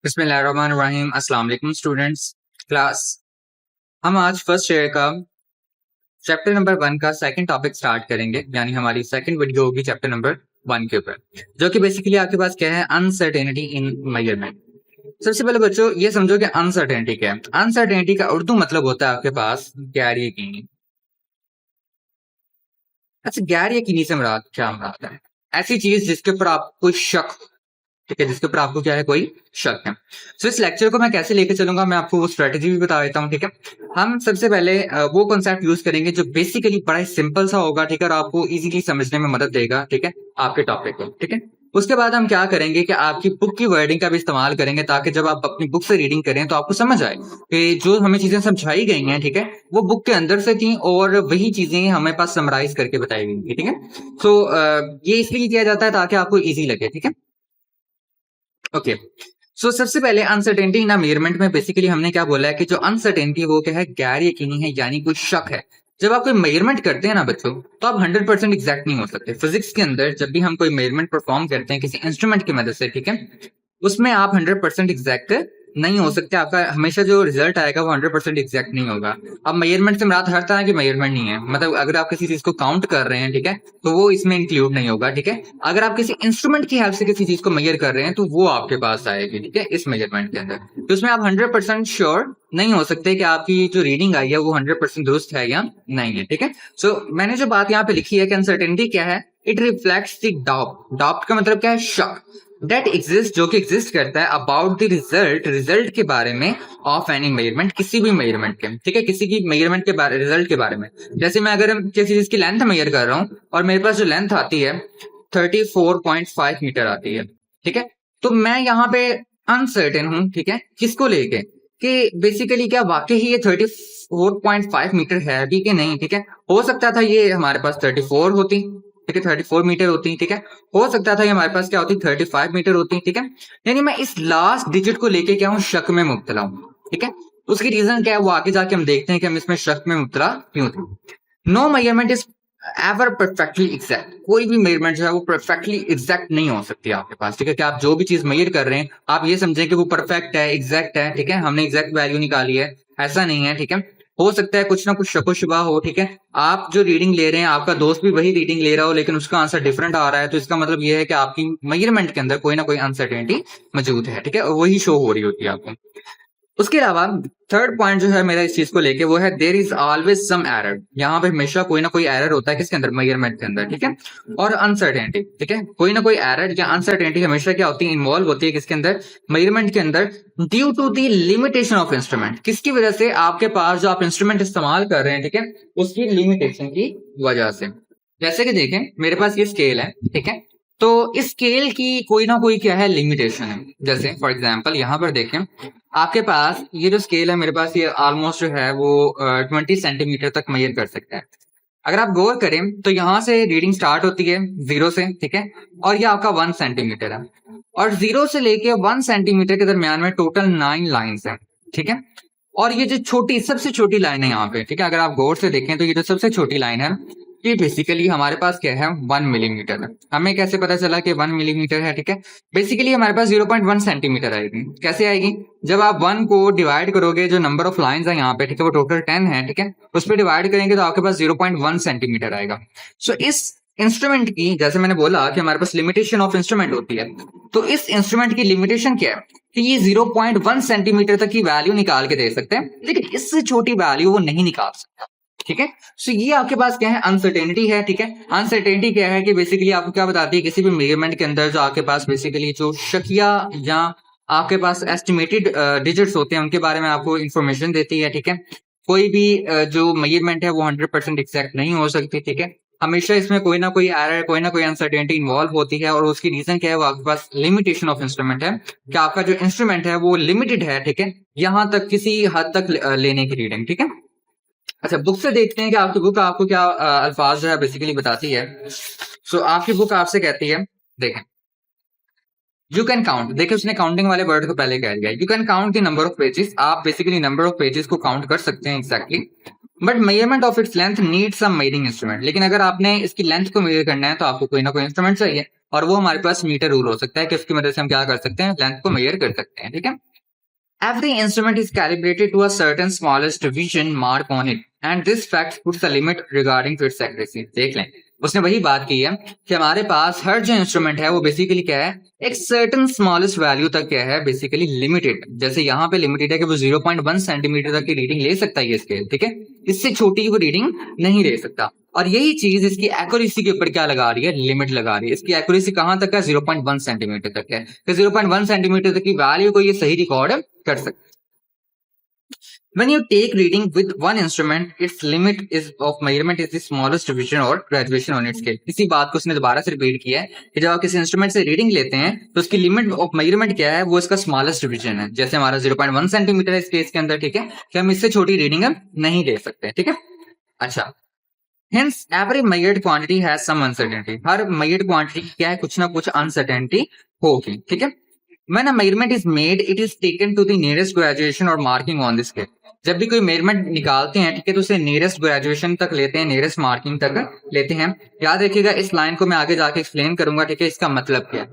बिस्मिल्लाहिर्रहमानिर्रहीम। अस्सलाम वालेकुम स्टूडेंट्स। क्लास हम आज फर्स्ट ईयर का चैप्टर नंबर 1 का सेकंड टॉपिक स्टार्ट करेंगे, यानी हमारी सेकंड वीडियो होगी चैप्टर नंबर 1 के ऊपर, जो कि बेसिकली आपके पास क्या है, अनसर्टेनिटी इन मेजरमेंट। सबसे पहले बच्चों ये समझो कि अनसर्टेनिटी क्या है। अनसर्टेनिटी का उर्दू मतलब होता है आपके पास गैर यकीनी। अच्छा, गैर यकीनी से मुराद क्या मुराद है? ऐसी चीज जिसके ऊपर आपको कोई शक हो, ठीक है, जिसके ऊपर आपको क्या है, कोई शक है। सो इस लेक्चर को मैं कैसे लेके चलूंगा, मैं आपको वो स्ट्रेटेजी भी बता देता हूँ। ठीक है, हम सबसे पहले वो कॉन्सेप्ट यूज करेंगे जो बेसिकली बड़ा ही सिंपल सा होगा, ठीक है, और आपको इजीली समझने में मदद देगा, ठीक है, आपके टॉपिक को। ठीक है, उसके बाद हम क्या करेंगे कि आपकी बुक की वर्डिंग का भी इस्तेमाल करेंगे, ताकि जब आप अपनी बुक से रीडिंग करें तो आपको समझ आए कि जो हमें चीजें समझाई गई हैं, ठीक है, वो बुक के अंदर से थी और वही चीजें हमें पास समराइज करके बताई गई थी। ठीक है, तो ये इसलिए किया जाता है ताकि आपको इजी लगे। ठीक है, ओके। सो सबसे पहले अनसर्टेनिटी ना मेजरमेंट में बेसिकली हमने क्या बोला है कि जो अनसर्टेनिटी वो क्या है, गैर यकीनी है, यानी कोई शक है। जब आप कोई मेजरमेंट करते हैं ना बच्चों, तो आप 100% एग्जैक्ट नहीं हो सकते। फिजिक्स के अंदर जब भी हम कोई मेजरमेंट परफॉर्म करते हैं किसी इंस्ट्रूमेंट की मदद से, ठीक है, उसमें आप 100% एग्जैक्ट नहीं हो सकते। आपका हमेशा जो रिजल्ट आएगा वो 100% एग्जैक्ट नहीं होगा। अब मेजरमेंट से मुराद हर तरह की मेजरमेंट नहीं है, मतलब अगर आप किसी चीज को काउंट कर रहे हैं, ठीक है, तो वो इसमें इंक्लूड नहीं होगा। ठीक है, अगर आप किसी इंस्ट्रूमेंट की हेल्प से किसी चीज को मेजर कर रहे हैं तो वो आपके पास आएगी, ठीक है, इस मेजरमेंट के अंदर। तो उसमें आप 100% श्योर नहीं हो सकते कि आपकी जो रीडिंग आई है वो 100% दुरुस्त है या नहीं है। ठीक है, सो मैंने जो बात यहाँ पे लिखी है कि अनसर्टेनिटी क्या है, it reflects the doubt. Doubt का मतलब क्या है, शक। दैट एग्जिस्ट, जो कि एग्जिस्ट करता है अबाउट द रिजल्ट, रिजल्ट के बारे में, ऑफ एनी मेजरमेंट, किसी भी मेजरमेंट के। ठीक है, किसी की मेजरमेंट के बारे, रिजल्ट के बारे में। जैसे मैं अगर किसी चीज की लेंथ मेजर कर रहा हूँ और मेरे पास जो लेंथ आती है 34.5 मीटर आती है, ठीक है, तो मैं यहाँ पे अनसर्टेन हूँ, ठीक है, किसको लेके, कि बेसिकली क्या वाकई ही ये 34.5 मीटर है भी कि नहीं। ठीक है, हो सकता था ये हमारे पास 34 होती, ठीक है, 34 मीटर होती, ठीक है, हो सकता था ये हमारे पास क्या होती, 35 मीटर होती। ठीक है, यानी मैं इस लास्ट डिजिट को लेके क्या हूँ, शक में मुब्तला हूँ। ठीक है, उसकी रीजन क्या है वो आगे जाके हम देखते हैं कि हम इसमें शक में मुब्तला क्यों थे। No measurement is ever perfectly exact. कोई भी मेजरमेंट जो है वो परफेक्टली एग्जैक्ट नहीं हो सकती आपके पास। ठीक है, कि आप जो भी चीज मेजर कर रहे हैं आप ये समझें कि वो परफेक्ट है, एग्जैक्ट है, ठीक है, हमने एग्जैक्ट वैल्यू निकाली है, ऐसा नहीं है। ठीक है, हो सकता है कुछ ना कुछ शको शुबा हो। ठीक है, आप जो रीडिंग ले रहे हैं आपका दोस्त भी वही रीडिंग ले रहा हो लेकिन उसका आंसर डिफरेंट आ रहा है, तो इसका मतलब ये है कि आपकी मेजरमेंट के अंदर कोई ना कोई अनसर्टेनिटी मौजूद है। ठीक है, और वही शो हो रही होती है आपको। उसके अलावा थर्ड पॉइंट जो है मेरा इस चीज को लेके वो है there is always some error. यहाँ पे हमेशा कोई ना कोई एरर होता है, किसके अंदर, मेजरमेंट के अंदर। ठीक है, और अनसर्टेनिटी, ठीक है, कोई ना कोई एरर या अनसर्टेनिटी हमेशा क्या होती है, इन्वॉल्व होती है, किसके अंदर, मेजरमेंट के अंदर, due to the limitation of instrument. किसकी वजह से, आपके पास जो आप इंस्ट्रूमेंट इस्तेमाल कर रहे हैं, ठीक है, उसकी लिमिटेशन की वजह से। जैसे कि देखें मेरे पास ये स्केल है, ठीक है, तो इस स्केल की कोई ना कोई क्या है, लिमिटेशन है। जैसे फॉर एग्जांपल यहाँ पर देखें, आपके पास ये जो स्केल है मेरे पास, ये ऑलमोस्ट जो है वो 20 सेंटीमीटर तक मेजर कर सकता है। अगर आप गौर करें तो यहाँ से रीडिंग स्टार्ट होती है 0 से, ठीक है, और ये आपका 1 सेंटीमीटर है, और 0 से लेके 1 सेंटीमीटर के दरमियान में टोटल 9 लाइन्स है। ठीक है, और ये जो छोटी, सबसे छोटी लाइन है यहाँ पे, ठीक है, अगर आप गौर से देखें तो ये जो सबसे छोटी लाइन है ये बेसिकली हमारे पास क्या है, 1 मिलीमीटर है। हमें कैसे पता चला कि 1 मिलीमीटर है? ठीक है, बेसिकली हमारे पास 0.1 सेंटीमीटर आएगी। कैसे आएगी, जब आप 1 को डिवाइड करोगे, जो नंबर ऑफ लाइंस है यहाँ पे, ठीक है, वो टोटल 10 है, ठीक है, उस पर डिवाइड करेंगे तो आपके पास 0.1 सेंटीमीटर आएगा। सो इस इंस्ट्रूमेंट की, जैसे मैंने बोला कि हमारे पास लिमिटेशन ऑफ इंस्ट्रूमेंट होती है, तो इस इंस्ट्रूमेंट की लिमिटेशन क्या है कि ये 0.1 सेंटीमीटर तक की वैल्यू निकाल के दे सकते हैं, लेकिन इससे छोटी वैल्यू वो नहीं निकाल सकता। ठीक है, सो ये आपके पास क्या है, अनसर्टेनिटी है। ठीक है, अनसर्टेनिटी क्या है कि बेसिकली आपको क्या बताती है, किसी भी मेजरमेंट के अंदर जो आपके पास बेसिकली जो शकिया या आपके पास एस्टिमेटेड डिजिट्स होते हैं उनके बारे में आपको इंफॉर्मेशन देती है। ठीक है, कोई भी जो मेजरमेंट है वो 100% एग्जैक्ट नहीं हो सकती। ठीक है, हमेशा इसमें कोई ना कोई एरर, कोई ना कोई अनसर्टेनिटी इन्वॉल्व होती है, और उसकी रीजन क्या है, वो आपके पास लिमिटेशन ऑफ इंस्ट्रूमेंट है, कि आपका जो इंस्ट्रूमेंट है वो लिमिटेड है। ठीक है, यहाँ तक, किसी हद तक लेने की रीडिंग। ठीक है, अच्छा, बुक से देखते हैं कि आपकी बुक आपको क्या अल्फाज जो है बेसिकली बताती है। सो आपकी बुक आपसे कहती है, देखें, यू कैन काउंट। देखिए उसने काउंटिंग वाले वर्ड को पहले कह दिया, you can count the number of pages. आप बेसिकली नंबर ऑफ पेजेस को काउंट कर सकते हैं exactly, but measurement of its length need some measuring instrument. लेकिन अगर आपने इसकी लेंथ को मेजर करना है तो आपको कोई ना कोई इंस्ट्रूमेंट चाहिए, और वो हमारे पास मीटर रूल हो सकता है कि उसकी मदद से हम क्या कर सकते हैं, लेंथ को मेजर कर सकते हैं, ठीक है। Every instrument is calibrated to a certain smallest division mark on it, and this fact puts a limit regarding to its accuracy. देख लें, उसने वही बात की है कि हमारे पास हर जो इंस्ट्रूमेंट है वो बेसिकली क्या है, एक सर्टन स्मॉलेस्ट वैल्यू तक क्या है, बेसिकली लिमिटेड। जैसे यहाँ पे लिमिटेड है कि वो 0.1 सेंटीमीटर तक की रीडिंग ले सकता है ये स्केल, ठीक है, इससे छोटी वो रीडिंग नहीं ले सकता। और यही चीज इसकी एक्यूरेसी के ऊपर क्या लगा रही है, लिमिट लगा रही है। इसकी एक्यूरेसी कहां तक है, 0.1 सेंटीमीटर तक है। तो 0.1 सेंटीमीटर तक की वैल्यू को ये सही रिकॉर्ड कर सकते। When you take reading with one instrument, its limit is of measurement is the smallest division or graduation on its scale. इसी बात को उसने दोबारा से रिपीट किया है कि जब आप किसी इंस्ट्रूमेंट से रीडिंग लेते हैं तो उसकी लिमिट ऑफ मेजरमेंट क्या है, वो इसका स्मॉलेस्ट डिवीजन है। जैसे हमारा 0.1 सेंटीमीटर है इस केस के अंदर, ठीक है, कि हम इससे छोटी रीडिंग नहीं ले सकते, ठीक है। अच्छा, Hence, every measured quantity has some uncertainty. Her measured quantity क्या है, कुछ ना कुछ uncertainty होगी, ठीक है। When a measurement is made, it is taken to the nearest graduation or marking on the scale. जब भी कोई मेजरमेंट निकालते हैं, ठीक है, तो उसे नियरेस्ट ग्रेजुएशन तक लेते हैं, नियरेस्ट मार्किंग तक लेते हैं। याद रखिएगा, इस लाइन को मैं आगे जाके एक्सप्लेन करूंगा, ठीक है, इसका मतलब क्या है।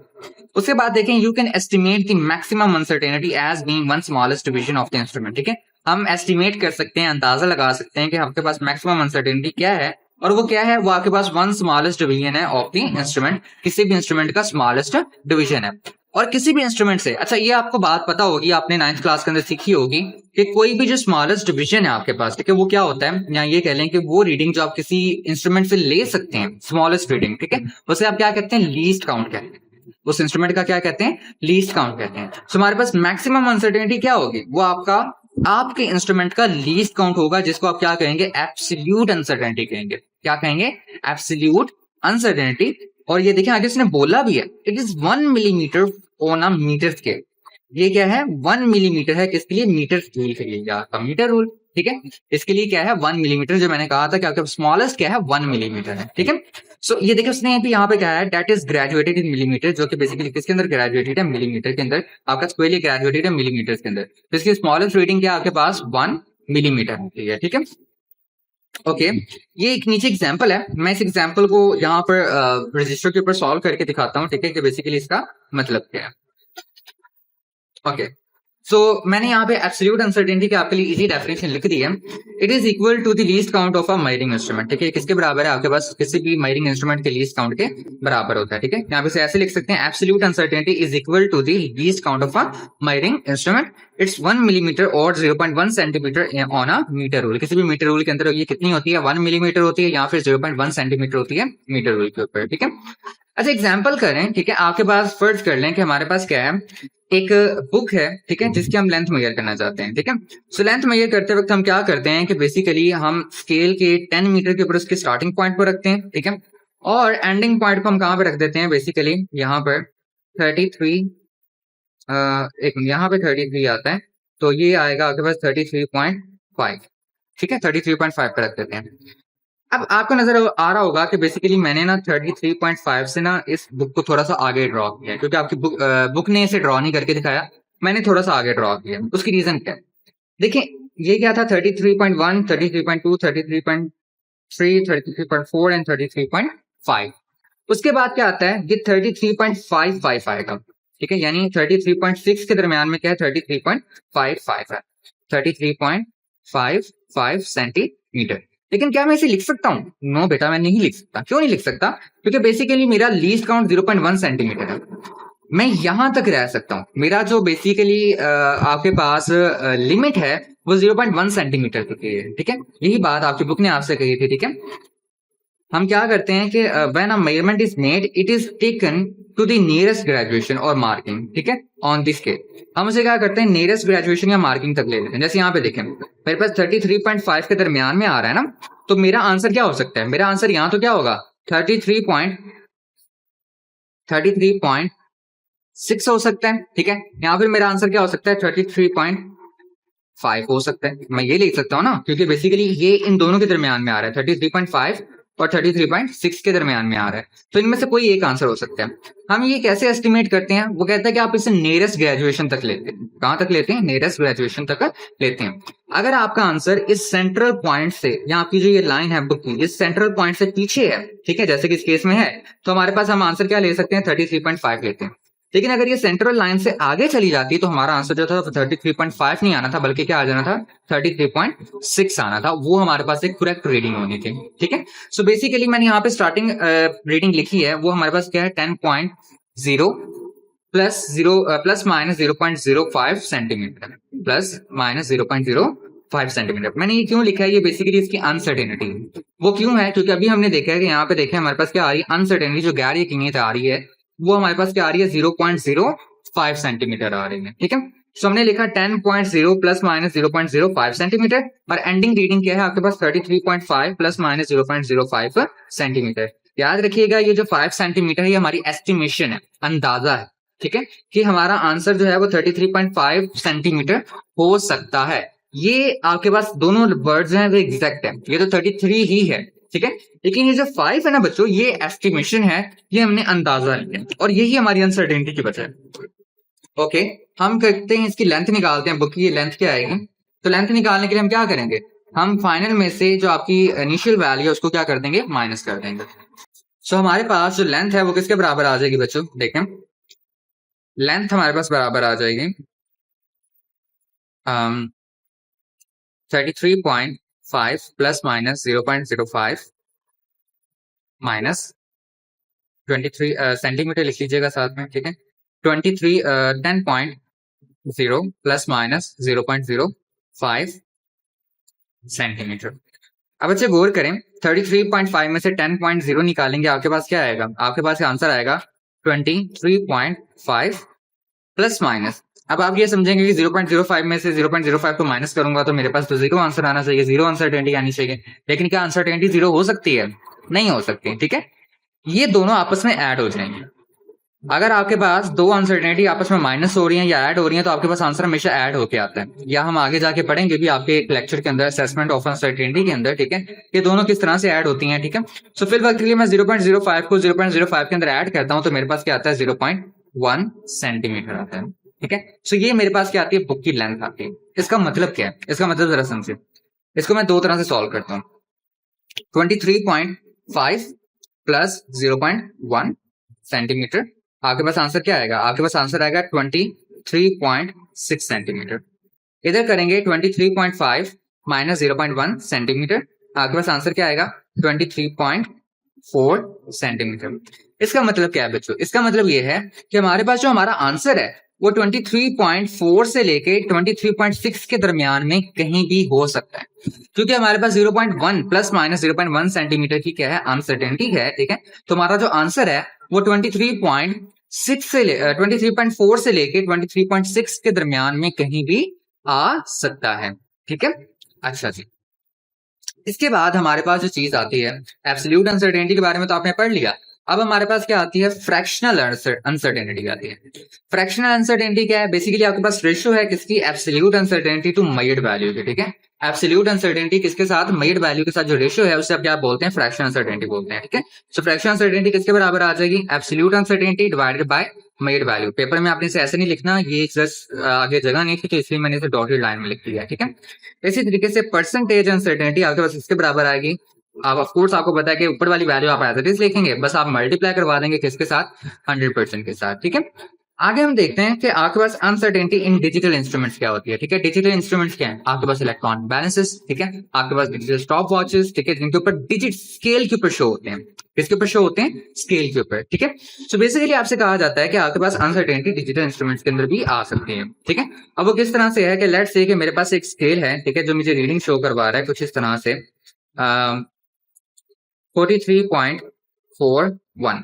उसके बाद देखें, you can estimate the maximum uncertainty as being one smallest division of the instrument, ठीक है। हम एस्टिमेट कर सकते हैं, अंदाजा लगा सकते हैं कि आपके पास मैक्सिमम अनसर्टेनिटी क्या है, और वो क्या है, वो आपके पास वन स्मॉलेस्ट डिवीजन है ऑफ द इंस्ट्रूमेंट। किसी भी इंस्ट्रूमेंट का स्मॉलेस्ट डिवीजन है। और किसी भी इंस्ट्रूमेंट से, अच्छा ये आपको बात पता होगी, आपने 9th क्लास के अंदर सीखी होगी कि कोई भी जो स्मॉलेस्ट डिवीजन है आपके पास, ठीक है, वो क्या होता है, या ये कह लें कि वो रीडिंग जो आप किसी इंस्ट्रूमेंट से ले सकते हैं, स्मॉलेस्ट रीडिंग, ठीक है, उसे आप क्या कहते हैं, लीस्ट काउंट कहते हैं। उस इंस्ट्रूमेंट का क्या कहते हैं, लीस्ट काउंट कहते हैं। तो हमारे पास मैक्सिमम अनसर्टेनिटी क्या होगी, वो आपके इंस्ट्रूमेंट का लीस्ट काउंट होगा, जिसको आप क्या कहेंगे, एब्सोल्यूट अनसर्टेनिटी कहेंगे। क्या कहेंगे, एब्सोल्यूट अनसर्टेनिटी। और ये देखिए आगे उसने बोला भी है, it is 1 millimetre on a metre scale. ये क्या है, 1 मिलीमीटर है, किसके लिए, मीटर स्केल के लिए, या मीटर रूल, ठीक है। इसके लिए क्या है, 1 मिलीमीटर, जो मैंने कहा था कि आपका स्मॉलेस्ट क्या है, 1 मिलीमीटर है, ठीक है। सो ये देखिए उसने भी यहाँ पे क्या है, that is graduated in millimetre, जो कि बेसिकली किसके अंदर ग्रेजुएटेड है, मिलीमीटर के अंदर। आपका स्क्वायरली ग्रेजुएटेड है मिलीमीटर के अंदर। तो इसकी स्मॉलेस्ट रीडिंग क्या आपके पास 1 मिलीमीटर होती है, ठीक है। ओके, ये एक नीचे एग्जांपल है, मैं इस एग्जांपल को यहाँ पर रजिस्टर के ऊपर सॉल्व करके दिखाता हूँ, ठीक है, कि बेसिकली इसका मतलब क्या है। ओके, सो मैंने यहाँ पे एब्सोल्यूट अनसर्टेनिटी की आपके लिए इजी डेफिनेशन लिख दी है। It is equal to the least count of a measuring instrument, ठीक है। किसके बराबर है, आपके पास किसी भी मेजरिंग इंस्ट्रूमेंट के लीस्ट काउंट के बराबर होता है, ठीक है। यहाँ पे ऐसे लिख सकते हैं, absolute uncertainty is equal to the least count of a measuring instrument. It's 1 millimetre और 0.1 centimetre on a metre rule. किसी भी मीटर रूल के अंदर ये कितनी होती है, 1 मिलीमीटर होती है, या फिर 0.1 सेंटीमीटर होती है मीटर रूल के ऊपर, ठीक है। अच्छा, एग्जाम्पल करें, ठीक है, आपके पास फर्ज कर लें कि हमारे पास क्या है, एक बुक है, ठीक है, जिसकी हम लेंथ मेजर करना चाहते हैं, ठीक है। सो लेंथ मेजर करते वक्त हम क्या करते हैं कि बेसिकली हम स्केल के 10 मीटर के ऊपर उसके स्टार्टिंग पॉइंट पर रखते हैं, ठीक है, और एंडिंग पॉइंट को हम कहाँ पे रख देते हैं, बेसिकली यहाँ पर 33 एक यहाँ पे 33 आता है, तो ये आएगा आपके पास 33.5, ठीक है, 33.5 पे रख देते हैं। अब आपको नजर आ रहा होगा कि बेसिकली मैंने ना 33.5 से ना इस बुक को थोड़ा सा आगे ड्रॉ किया है, क्योंकि आपकी बुक ने इसे ड्रॉ नहीं करके दिखाया, मैंने थोड़ा सा आगे ड्रॉ किया। उसकी रीजन क्या है, देखिए ये क्या था, 33.1, 33.2, 33.3, 33.4 एंड 33.5। उसके बाद क्या आता है, ये 33.55 आएगा, ठीक है, यानी 33.6 के दरमियान में क्या है, 33.55 है, 33.55 सेंटीमीटर। लेकिन क्या मैं इसे लिख सकता हूँ, नो बेटा मैं नहीं लिख सकता। क्यों नहीं लिख सकता, क्योंकि बेसिकली मेरा लीस्ट काउंट 0.1 सेंटीमीटर है, मैं यहां तक रह सकता हूँ। मेरा जो बेसिकली आपके पास लिमिट है वो 0.1 सेंटीमीटर की है, ठीक है। यही बात आपकी बुक ने आपसे कही थी, ठीक है। हम क्या करते हैं कि when a measurement is made, it is taken to the nearest graduation और मार्किंग, ठीक है, ऑन दिस स्केल। हम उसे क्या करते हैं, नियरेस्ट ग्रेजुएशन या मार्किंग तक ले लेते हैं। जैसे यहाँ पे देखें, मेरे पास 33.5 के दरमियान में आ रहा है ना, तो मेरा आंसर क्या हो सकता है, मेरा आंसर यहाँ तो क्या होगा, 33.6 हो सकता है, ठीक है। यहाँ फिर मेरा आंसर क्या हो सकता है, 33.5 हो सकता है। मैं ये लिख सकता हूँ ना, क्योंकि बेसिकली ये इन दोनों के दरमियान में आ रहा है, 33.5 और 33.6 के दरमियान में आ रहा है, तो इनमें से कोई एक आंसर हो सकता है। हम ये कैसे एस्टिमेट करते हैं, वो कहता है कि आप इसे नियरेस्ट ग्रेजुएशन तक लेते हैं। कहां तक लेते हैं? नियरेस्ट ग्रेजुएशन तक लेते हैं। अगर आपका आंसर इस सेंट्रल पॉइंट से, या आपकी जो ये लाइन है बुक की, इस सेंट्रल पॉइंट से पीछे है, ठीक है, जैसे कि इस केस में है, तो हमारे पास हम आंसर क्या ले सकते हैं? 33.5 लेते हैं। लेकिन अगर ये सेंट्रल लाइन से आगे चली जाती तो हमारा आंसर जो था 33.5 नहीं आना था, बल्कि क्या आ जाना था? 33.6 आना था। वो हमारे पास एक करेक्ट रीडिंग होनी थी, ठीक है। सो बेसिकली मैंने यहाँ पे स्टार्टिंग रीडिंग लिखी है, वो हमारे पास क्या है? 10.0 plus minus 0.05 centimetre, plus minus 0.05 centimetre. मैंने ये क्यों लिखा है? ये बेसिकली इसकी अनसर्टेनिटी। वो क्यों है? क्योंकि अभी हमने देखा है कि यहाँ पे देखें हमारे पास क्या आ रही है? अनसर्टेनिटी, जो गैर यकीनियत आ रही है, वो हमारे पास क्या आ रही है? 0.05 सेंटीमीटर आ रही है, ठीक है। सो हमने लिखा 10.0 प्लस माइनस 0.05 सेंटीमीटर, और एंडिंग रीडिंग क्या है आपके पास? 33.5 प्लस माइनस 0.05 सेंटीमीटर। याद रखिएगा ये जो 5 सेंटीमीटर है, ये हमारी एस्टिमेशन है, अंदाजा है, ठीक है, कि हमारा आंसर जो है वो 33.5 सेंटीमीटर हो सकता है। ये आपके पास दोनों वर्ड्स हैं वो एग्जैक्ट है, ये तो 33 ही है, ठीक है। लेकिन ये जो 5 है ना बच्चों, ये एस्टिमेशन है, ये हमने अंदाजा लिया, और यही हमारी अनसर्टेनिटी की वजह है। ओके, हम करते हैं इसकी लेंथ निकालते हैं बुक की। लेंथ क्या आएगी? तो लेंथ निकालने के लिए हम क्या करेंगे? हम फाइनल में से जो आपकी इनिशियल वैल्यू है उसको क्या कर देंगे? माइनस कर देंगे। सो हमारे पास जो लेंथ है वो किसके बराबर आ जाएगी बच्चों? देखें, लेंथ हमारे पास बराबर आ जाएगी 33.5 प्लस माइनस 0.05 माइनस 23 सेंटीमीटर लिख लीजिएगा साथ में, ठीक है। 10.0 प्लस माइनस 0.05 सेंटीमीटर। अब अच्छे गौर करें, 33.5 में से 10.0 निकालेंगे, आपके पास क्या आएगा? आपके पास आंसर आएगा 23.5 प्लस माइनस। अब आप ये समझेंगे कि 0.05 में से 0.05 को माइनस करूंगा तो मेरे पास तो जीरो आंसर आना चाहिए, जीरो अनसर्टेनिटी आनी चाहिए। लेकिन क्या अनसर्टेनिटी जीरो हो सकती है? नहीं हो सकती, ठीक है। ये दोनों आपस में ऐड हो जाएंगे। अगर आपके पास दो अनसर्टेनिटी आपस में माइनस हो रही है या ऐड हो रही है, तो आपके पास आंसर हमेशा ऐड होके आता है। या हम आगे जाके पढ़ेंगे भी आपके लेक्चर के अंदर, असेसमेंट ऑफ अनसर्टेनिटी के अंदर, ठीक है, ये दोनों किस तरह से ऐड होती हैं, ठीक है। सो फिर वक्त के लिए मैं 0.05 को 0.05 के अंदर ऐड करता हूं, तो मेरे पास क्या आता है? 0.1 सेंटीमीटर आता है, ठीक है। सो ये मेरे पास क्या आती है? बुक की लेंथ आती है। इसका मतलब क्या है? इसका मतलब जरा समझिए। इसको मैं दो तरह से सॉल्व करता हूँ। 23.5 प्लस 0.1 सेंटीमीटर, आपके पास आंसर क्या आएगा? आपके पास आंसर आएगा 23.6 सेंटीमीटर। इधर करेंगे 23.5 माइनस 0.1 सेंटीमीटर, आपके पास आंसर क्या आएगा? 23.4 सेंटीमीटर। इसका मतलब क्या है बच्चों? इसका मतलब ये है कि हमारे पास जो हमारा आंसर है वो 23.4 से लेके 23.6 के दरमियान में कहीं भी हो सकता है, क्योंकि हमारे पास 0.1 प्लस माइनस 0.1 सेंटीमीटर की क्या है? अनसर्टेनिटी है, ठीक है। तो हमारा जो आंसर है वो 23.6 से 23.4 से लेके 23.6 के दरमियान में कहीं भी आ सकता है, ठीक है। अच्छा जी, इसके बाद हमारे पास जो चीज आती है, एब्सोल्यूट अनसर्टेनिटी के बारे में तो आपने पढ़ लिया। अब हमारे पास क्या आती है? फ्रैक्शनल अनसर्टेनिटी आती है। फ्रैक्शनल अनसर्टेनिटी क्या है? बेसिकली आपके पास रेशियो है किसकी? Absolute uncertainty to measured value की, ठीक है। एब्सोल्यूट अनसर्टेनिटी किसके साथ? मेजर्ड वैल्यू के साथ जो रेशियो है उसे आप क्या बोलते हैं? फ्रैक्शनल अनसर्टेनिटी बोलते हैं, ठीक है। सो फ्रैक्शनल अनसर्टेनिटी किसके बराबर आ जाएगी? Absolute uncertainty divided by measured value. Paper में आपने इसे ऐसे नहीं लिखना, ये जस्ट आगे जगह नहीं थी तो इसलिए मैंने इसे डॉटेड लाइन में लिख दिया, ठीक है। इसी तरीके से परसेंटेज अनसर्टेनिटी आपके पास इसके बराबर आएगी। आप ऑफ कोर्स आपको पता है कि ऊपर वाली वैल्यू आप एज इट इज लिखेंगे, बस आप मल्टीप्लाई करवा देंगे किसके साथ? 100% के साथ, ठीक है। आगे हम देखते हैं कि आपके पास अनसर्टेनिटी इन डिजिटल इंस्ट्रूमेंट्स क्या होती है, ठीक है। डिजिटल इंस्ट्रूमेंट्स क्या है? आपके पास इलेक्ट्रॉनिक बैलेंसेस, ठीक है, आपके पास डिजिटल स्टॉप वॉचेस, ठीक है, जिनके ऊपर डिजिट स्केल के ऊपर शो होते हैं। किसके ऊपर शो होते हैं? स्केल के ऊपर, ठीक है। सो बेसिकली आपसे कहा जाता है कि आपके पास अनसर्टेनिटी डिजिटल इंस्ट्रूमेंट्स के अंदर भी आ सकती है, ठीक है। अब वो किस तरह से है कि लेट्स से कि मेरे पास एक स्केल है, ठीक है, जो मुझे रीडिंग शो करवा रहा है कुछ इस तरह से 43.41।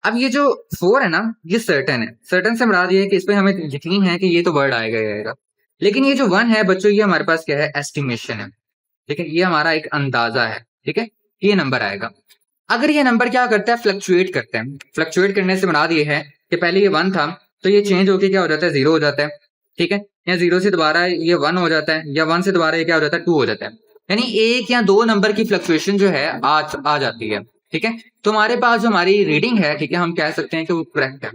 अब ये जो 4 है ना, ये सर्टन है। सर्टन से मुराद ये है कि इस पे हमें यकीन है कि ये तो वर्ड आएगा। लेकिन ये जो 1 है बच्चों, ये हमारे पास क्या है? एस्टिमेशन है, ठीक है। ये हमारा एक अंदाजा है, ठीक है। ये नंबर आएगा। अगर ये नंबर क्या करता है? फ्लक्चुएट करता है। फ्लक्चुएट करने से मुराद ये है कि पहले ये 1 था तो ये चेंज होके क्या हो जाता है? 0 हो जाता है, ठीक है। या 0 से दोबारा ये 1 हो जाता है, या 1 से दोबारा ये क्या हो जाता है? 2 हो जाता है। यानी एक या दो नंबर की फ्लक्चुएशन जो है आ जाती है, ठीक है। तो हमारे पास जो हमारी रीडिंग है, ठीक है, हम कह सकते हैं कि वो करेक्ट है।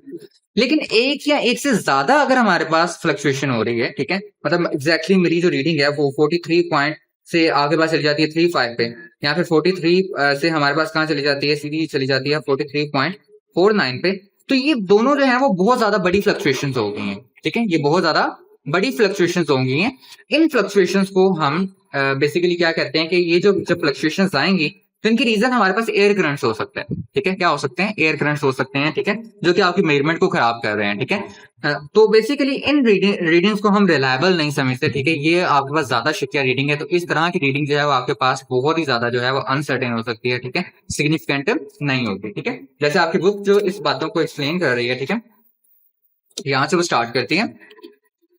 लेकिन एक या एक से ज्यादा अगर हमारे पास फ्लक्चुएशन हो रही है, ठीक है, मतलब एग्जैक्टली मेरी जो रीडिंग है वो 43 पॉइंट से आगे पास चली जाती है 35 पे, या फिर 43 से हमारे पास कहाँ चली जाती है, सीधी चली जाती है 43.49 पे। तो ये दोनों जो है वो बहुत ज्यादा बड़ी फ्लक्चुएशन हो गई हैं, ठीक है, ये बहुत ज्यादा बड़ी फ्लक्चुएशन हो गई हैं। इन फ्लक्चुएशन को हम बेसिकली क्या कहते हैं कि ये जो जब फ्लक्चुएशन आएंगी तो इनकी रीजन हमारे पास एयर करंट्स हो सकते हैं, ठीक है, क्या हो सकते हैं, एयर करंट्स हो सकते हैं, ठीक है, जो कि आपकी मेजरमेंट को खराब कर रहे हैं, ठीक है। तो बेसिकली इन रीडिंग्स को हम रिलायबल नहीं समझते, ठीक है, ये आपके पास ज्यादा शकिया रीडिंग है, तो इस तरह की रीडिंग जो है वो आपके पास बहुत ही ज्यादा जो है वो अनसर्टेन हो सकती है, ठीक है, सिग्निफिकेंट नहीं होती, ठीक है। जैसे आपकी बुक जो इस बातों को एक्सप्लेन कर रही है, ठीक है, यहाँ से वो स्टार्ट करती है।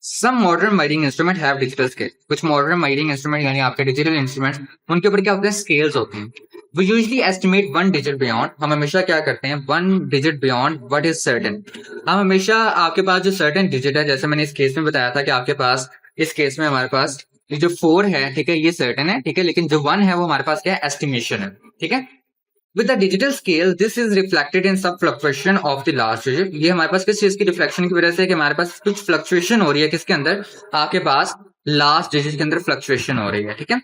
Some modern mining instrument have digital scale. कुछ मॉडर्न माइनिंग इंस्ट्रूमेंट यानी आपके डिजिटल इंस्ट्रूमेंट्स, उनके ऊपर क्या होते हैं, स्केल्स होते हैं। We usually estimate one digit beyond. हम हमेशा क्या करते हैं, one digit beyond what is certain. हम हमेशा आपके पास जो सर्टेन डिजिट है, जैसे मैंने इस केस में बताया था कि आपके पास इस केस में हमारे पास ये जो 4 है, ठीक है, ये सर्टेन है, ठीक है, लेकिन जो 1 है वो हमारे पास क्या है, एस्टिमेशन है, ठीक है। With the digital scale, this is reflected in some fluctuation of the last digit. ये हमारे पास किस चीज की रिफ्लेक्शन की वजह से है कि हमारे पास कुछ फ्लक्चुएशन हो रही है, किसके अंदर, आपके पास लास्ट डिजिट के अंदर फ्लक्चुएशन हो रही है, ठीक है।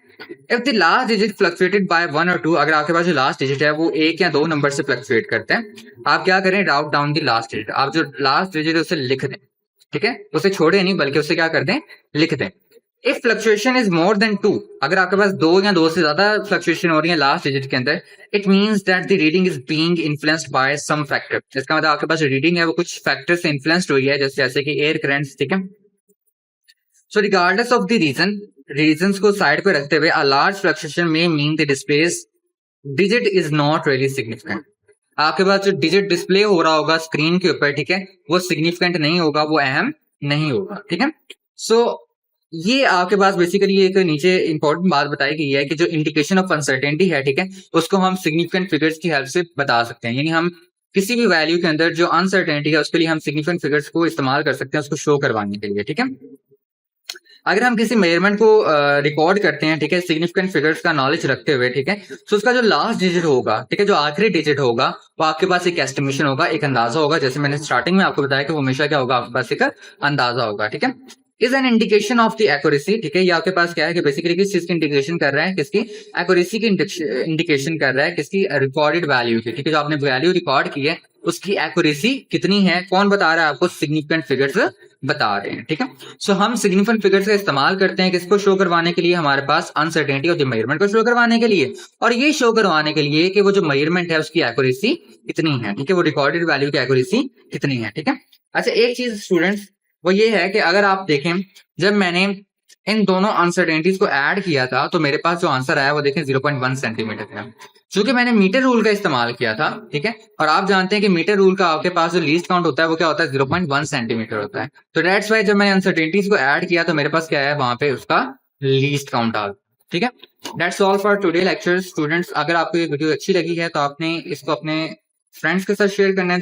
If the last digit fluctuated by 1 और 2, अगर आपके पास जो लास्ट डिजिट है वो एक या दो नंबर से फ्लक्चुएट करते हैं, आप क्या करें, राउट डाउन द लास्ट डिजिट। आप जो लास्ट डिजिट है उसे लिख दें, ठीक है, उसे छोड़े नहीं बल्कि उसे क्या कर दें, लिख दें। If fluctuation is more than 2, अगर आपके पास दो या दो से ज्यादा फ्लक्चुएशन हो रही है लास्ट डिजिट के अंदर, it means that the reading is being influenced by some factor. इसका मतलब आपके पास रीडिंग है वो कुछ फैक्टर से इन्फ्लुएंस्ड हुई है, जैसे कि एयर करंट्स, ठीक है। सो रिगार्डलेस ऑफ द रीजंस को साइड पे रखते हुए, अ लार्ज फ्लक्चुएशन में mean the displace digit is not really significant. आपके पास जो डिजिट डिस्प्ले हो रहा होगा स्क्रीन के ऊपर, ठीक है, वो सिग्निफिकेंट नहीं होगा, वो अहम नहीं होगा, ठीक है। सो ये आपके पास बेसिकली एक नीचे इंपॉर्टेंट बात बताई गई है कि जो इंडिकेशन ऑफ अनसर्टेनिटी है, ठीक है, उसको हम सिग्निफिकेंट फिगर्स की हेल्प से बता सकते हैं। यानी हम किसी भी वैल्यू के अंदर जो अनसर्टेनिटी है उसके लिए हम सिग्निफिकेंट फिगर्स को इस्तेमाल कर सकते हैं उसको शो करवाने के लिए, ठीक है। अगर हम किसी मेजरमेंट को रिकॉर्ड करते हैं, ठीक है, सिग्निफिकेंट फिगर्स का नॉलेज रखते हुए, ठीक है, तो उसका जो लास्ट डिजिट होगा, ठीक है, जो आखिरी डिजिट होगा, वो आपके पास एक एस्टिमेशन होगा, एक अंदाजा होगा। जैसे मैंने स्टार्टिंग में आपको बताया कि वो हमेशा क्या होगा, आपके पास एक अंदाजा होगा, ठीक है। Is an indication of the accuracy, ठीक है, ये आपके पास क्या है कि बेसिकली किस चीज की इंडिकेशन कर रहा है, किसकी एक्यूरेसी की इंडिकेशन कर रहा है, किसकी, रिकॉर्डेड वैल्यू की, ठीक है, जो आपने वैल्यू रिकॉर्ड की है उसकी एक्यूरेसी कितनी है, कौन बता रहा है आपको, सिग्निफिकेंट फिगर्स बता रहे हैं, ठीक है। सो हम सिग्निफिकेंट फिगर्स का इस्तेमाल करते हैं किसको शो करवाने के लिए, हमारे पास अनसर्टेनिटी ऑफ द मेजरमेंट को शो करवाने के लिए, और ये शो करवाने के लिए कि वो जो मेजरमेंट है उसकी एक्यूरेसी कितनी है, ठीक है, वो रिकॉर्डेड वैल्यू की एक्यूरेसी कितनी है, ठीक है। अच्छा, एक चीज स्टूडेंट्स वो ये है कि अगर आप देखें, जब मैंने इन दोनों अनसर्टेनिटीज को ऐड किया था तो मेरे पास जो आंसर आया वो देखें 0.1 सेंटीमीटर था, क्योंकि मैंने मीटर रूल का इस्तेमाल किया था, ठीक है, और आप जानते हैं कि मीटर रूल का आपके पास जो लीस्ट काउंट होता है वो क्या होता है, 0.1 सेंटीमीटर होता है। तो दैट्स वाई जब मैंने अनसर्टेनिटीज को ऐड किया तो मेरे पास क्या है, वहां पे उसका लीस्ट काउंट आ, ठीक है। That's all for today lecture students. अगर आपको ये वीडियो अच्छी लगी है तो आपने इसको अपने फ्रेंड्स के साथ शेयर करना है।